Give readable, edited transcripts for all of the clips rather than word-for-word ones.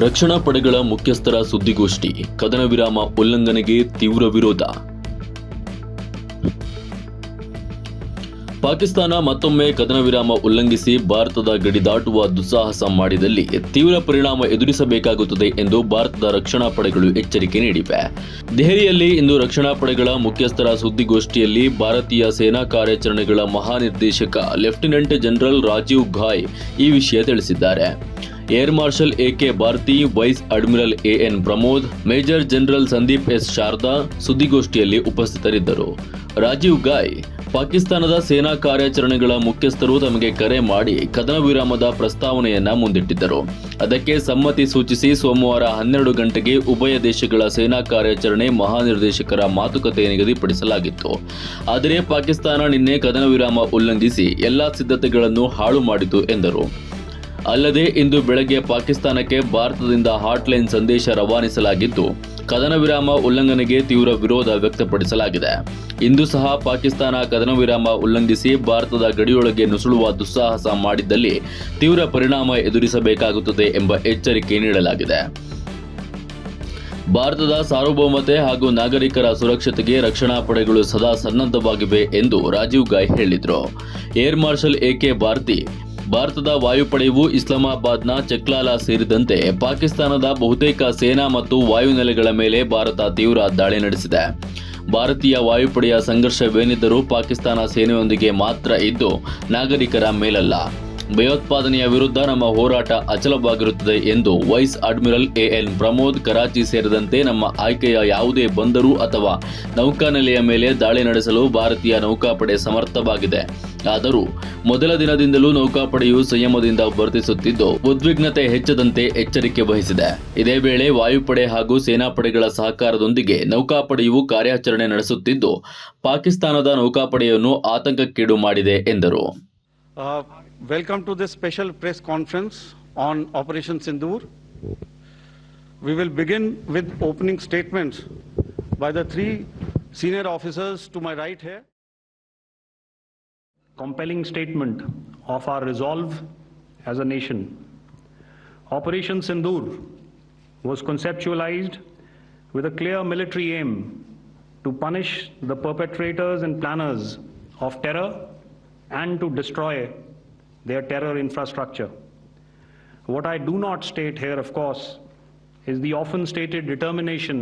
ರಕ್ಷಣಾ ಪಡೆಗಳ ಮುಖ್ಯಸ್ಥರ ಸುದ್ದಿಗೋಷ್ಠಿ, ಕದನ ವಿರಾಮ ಉಲ್ಲಂಘನೆಗೆ ತೀವ್ರ ವಿರೋಧ. ಪಾಕಿಸ್ತಾನ ಮತ್ತೊಮ್ಮೆ ಕದನ ವಿರಾಮ ಉಲ್ಲಂಘಿಸಿ ಭಾರತದ ಗಡಿ ದಾಟುವ ದುಸ್ಸಾಹಸ ಮಾಡಿದಲ್ಲಿ ತೀವ್ರ ಪರಿಣಾಮ ಎದುರಿಸಬೇಕಾಗುತ್ತದೆ ಎಂದು ಭಾರತದ ರಕ್ಷಣಾ ಪಡೆಗಳು ಎಚ್ಚರಿಕೆ ನೀಡಿವೆ. ದೆಹಲಿಯಲ್ಲಿ ಇಂದು ರಕ್ಷಣಾ ಪಡೆಗಳ ಮುಖ್ಯಸ್ಥರ ಸುದ್ದಿಗೋಷ್ಠಿಯಲ್ಲಿ ಭಾರತೀಯ ಸೇನಾ ಕಾರ್ಯಾಚರಣೆಗಳ ಮಹಾನಿರ್ದೇಶಕ ಲೆಫ್ಟಿನೆಂಟ್ ಜನರಲ್ ರಾಜೀವ್ ಘಾಯ್ ಈ ವಿಷಯ ತಿಳಿಸಿದ್ದಾರೆ. Air marshal AK Bharati, vice admiral AN Pramod, major general Sandeep S Sharada ಸುದ್ದಿಗೋಷ್ಠಿಯಲ್ಲಿ ಉಪಸ್ಥಿತರಿದ್ದರು. ರಾಜೀವ್ ಘಾಯ್, ಪಾಕಿಸ್ತಾನದ ಸೇನಾ ಕಾರ್ಯಾಚರಣೆಗಳ ಮುಖ್ಯಸ್ಥರು ತಮಗೆ ಕರೆ ಮಾಡಿ ಕದನ ವಿರಾಮದ ಪ್ರಸ್ತಾವನೆಯನ್ನ ಮುಂದಿಟ್ಟಿದ್ದರು. ಅದಕ್ಕೆ ಸಮ್ಮತಿ ಸೂಚಿಸಿ ಸೋಮವಾರ 12 ಗಂಟೆಗೆ ಉಭಯ ದೇಶಗಳ ಸೇನಾ ಕಾರ್ಯಾಚರಣೆ ಮಹಾನಿರ್ದೇಶಕರ ಮಾತುಕತೆ ನಿಗದಿಪಡಿಸಲಾಗಿತ್ತು. ಆದರೆ ಪಾಕಿಸ್ತಾನ ನಿನ್ನೆ ಕದನ ವಿರಾಮ ಉಲ್ಲಂಘಿಸಿ ಎಲ್ಲಾ ಸಿದ್ಧತೆಗಳನ್ನು ಹಾಳು ಮಾಡಿತು ಎಂದರು. ಅಲ್ಲದೆ ಇಂದು ಬೆಳಗ್ಗೆ ಪಾಕಿಸ್ತಾನಕ್ಕೆ ಭಾರತದಿಂದ ಹಾಟ್ಲೈನ್ ಸಂದೇಶ ರವಾನಿಸಲಾಗಿದ್ದು, ಕದನ ವಿರಾಮ ಉಲ್ಲಂಘನೆಗೆ ತೀವ್ರ ವಿರೋಧ ವ್ಯಕ್ತಪಡಿಸಲಾಗಿದೆ. ಇಂದು ಸಹ ಪಾಕಿಸ್ತಾನ ಕದನ ವಿರಾಮ ಉಲ್ಲಂಘಿಸಿ ಭಾರತದ ಗಡಿಯೊಳಗೆ ನುಸುಳುವ ದುಸ್ಸಾಹಸ ಮಾಡಿದ್ದಲ್ಲಿ ತೀವ್ರ ಪರಿಣಾಮ ಎದುರಿಸಬೇಕಾಗುತ್ತದೆ ಎಂಬ ಎಚ್ಚರಿಕೆ ನೀಡಲಾಗಿದೆ. ಭಾರತದ ಸಾರ್ವಭೌಮತೆ ಹಾಗೂ ನಾಗರಿಕರ ಸುರಕ್ಷತೆಗೆ ರಕ್ಷಣಾ ಪಡೆಗಳು ಸದಾ ಸನ್ನದ್ಧವಾಗಿವೆ ಎಂದು ರಾಜೀವ್ ಘಾಯ್ ಹೇಳಿದರು. ಏರ್ ಮಾರ್ಷಲ್ ಎಕೆ ಭಾರತಿ, ಭಾರತದ ವಾಯುಪಡೆಯು ಇಸ್ಲಾಮಾಬಾದ್ನ ಚೆಕ್ಲಾಲಾ ಸೇರಿದಂತೆ ಪಾಕಿಸ್ತಾನದ ಬಹುತೇಕ ಸೇನಾ ಮತ್ತು ವಾಯುನೆಲೆಗಳ ಮೇಲೆ ಭಾರತ ತೀವ್ರ ದಾಳಿ ನಡೆಸಿದೆ. ಭಾರತೀಯ ವಾಯುಪಡೆಯ ಸಂಘರ್ಷವೇನಿದ್ದರೂ ಪಾಕಿಸ್ತಾನ ಸೇನೆಯೊಂದಿಗೆ ಮಾತ್ರ ಇದ್ದು ನಾಗರಿಕರ ಮೇಲಲ್ಲ. ಭಯೋತ್ಪಾದನೆಯ ವಿರುದ್ಧ ನಮ್ಮ ಹೋರಾಟ ಅಚಲವಾಗಿರುತ್ತದೆ ಎಂದು wise admiral AN Pramod, Karachi ಸೇರಿದಂತೆ ನಮ್ಮ ಆಯ್ಕೆಯ ಯಾವುದೇ ಬಂದರು ಅಥವಾ ನೌಕಾನೆಲೆಯ ಮೇಲೆ ದಾಳಿ ನಡೆಸಲು ಭಾರತೀಯ ನೌಕಾಪಡೆ ಸಮರ್ಥವಾಗಿದೆ. ಆದರೂ ಮೊದಲ ದಿನದಿಂದಲೂ ನೌಕಾಪಡೆಯು ಸಂಯಮದಿಂದ ವರ್ತಿಸುತ್ತಿದ್ದು ಉದ್ವಿಗ್ನತೆ ಹೆಚ್ಚದಂತೆ ಎಚ್ಚರಿಕೆ ವಹಿಸಿದೆ. ಇದೇ ವೇಳೆ ವಾಯುಪಡೆ ಹಾಗೂ ಸೇನಾಪಡೆಗಳ ಸಹಕಾರದೊಂದಿಗೆ ನೌಕಾಪಡೆಯು ಕಾರ್ಯಾಚರಣೆ ನಡೆಸುತ್ತಿದ್ದು ಪಾಕಿಸ್ತಾನದ ನೌಕಾಪಡೆಯನ್ನು ಆತಂಕಕ್ಕೀಡು ಮಾಡಿದೆ ಎಂದರು. Welcome to this special press conference on Operation Sindoor. We will begin with opening statements by the three senior officers to my right here. Compelling statement of our resolve as a nation. Operation Sindoor was conceptualized with a clear military aim to punish the perpetrators and planners of terror and to destroy their terror infrastructure. What I do not state here, of course, is the often stated determination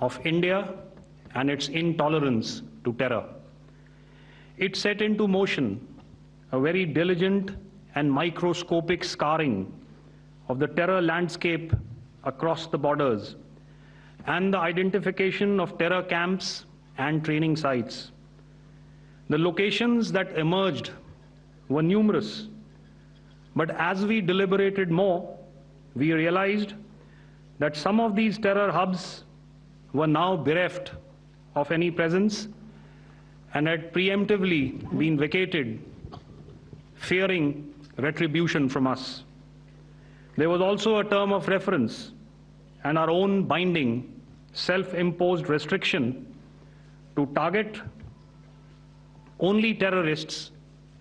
of India and its intolerance to terror. It set into motion a very diligent and microscopic scarring of the terror landscape across the borders and the identification of terror camps and training sites. The locations that emerged were numerous, but as we deliberated more, we realized that some of these terror hubs were now bereft of any presence and had preemptively been vacated, fearing retribution from us. There was also a term of reference and our own binding, self-imposed restriction to target only terrorists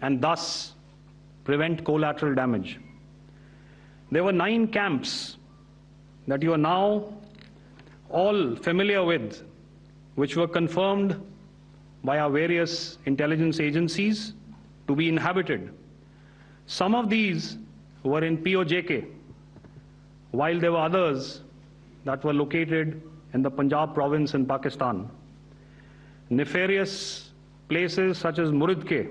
and thus prevent collateral damage. There were 9 camps that you are now all familiar with, which were confirmed by our various intelligence agencies to be inhabited. Some of these were in POJK, while there were others that were located in the Punjab province in Pakistan. Nefarious places such as Muridke,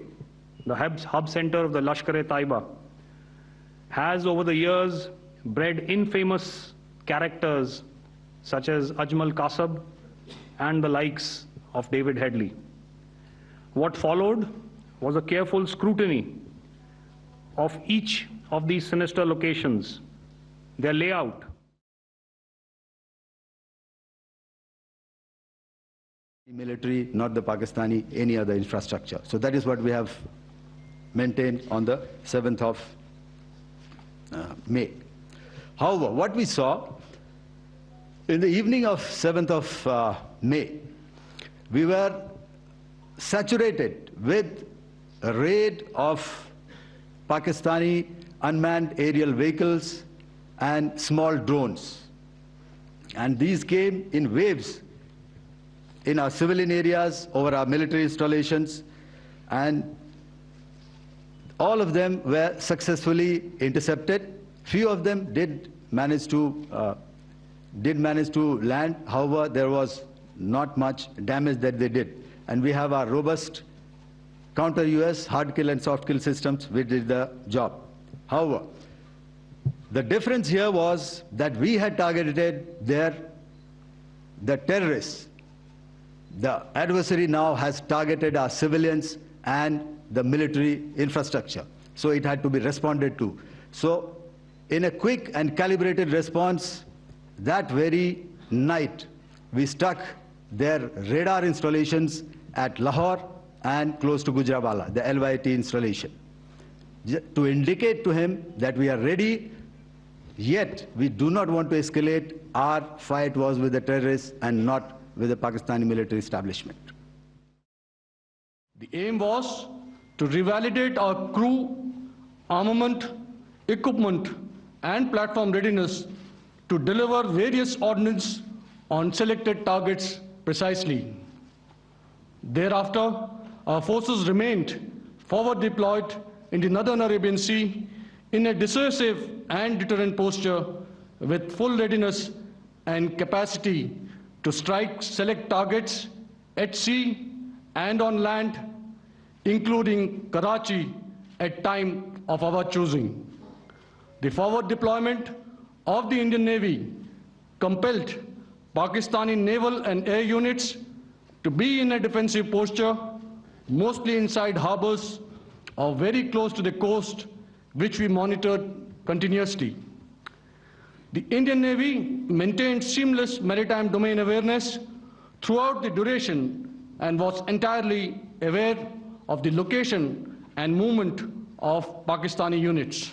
the hub center of the Lashkar-e-Taiba, has over the years bred infamous characters such as Ajmal Kasab and the likes of David Headley. What followed was a careful scrutiny of each of these sinister locations, their layout, military, not the Pakistani, any other infrastructure. So that is what we have maintained on the 7th of May. However, what we saw in the evening of 7th of May, we were saturated with a raid of Pakistani unmanned aerial vehicles and small drones. And these came in waves in our civilian areas, over our military installations, and all of them were successfully intercepted. Few of them did manage to land. However, there was not much damage that they did. And we have our robust counter-US hard kill and soft kill systems which did the job. However, the difference here was that we had targeted the terrorists. The adversary now has targeted our civilians and the military infrastructure. So it had to be responded to. So in a quick and calibrated response, that very night, we struck their radar installations at Lahore and close to Gujranwala, the LYT installation, to indicate to him that we are ready, yet we do not want to escalate. Our fight was with the terrorists and not with the Pakistani military establishment. The aim was to revalidate our crew, armament, equipment, and platform readiness to deliver various ordnance on selected targets precisely. Thereafter, our forces remained forward deployed in the Northern Arabian Sea in a dissuasive and deterrent posture with full readiness and capacity to strike select targets at sea and on land, including Karachi at time of our choosing. The forward deployment of the Indian Navy compelled Pakistani naval and air units to be in a defensive posture, mostly inside harbors or very close to the coast, which we monitored continuously. The Indian Navy maintained seamless maritime domain awareness throughout the duration and was entirely aware of the location and movement of Pakistani units.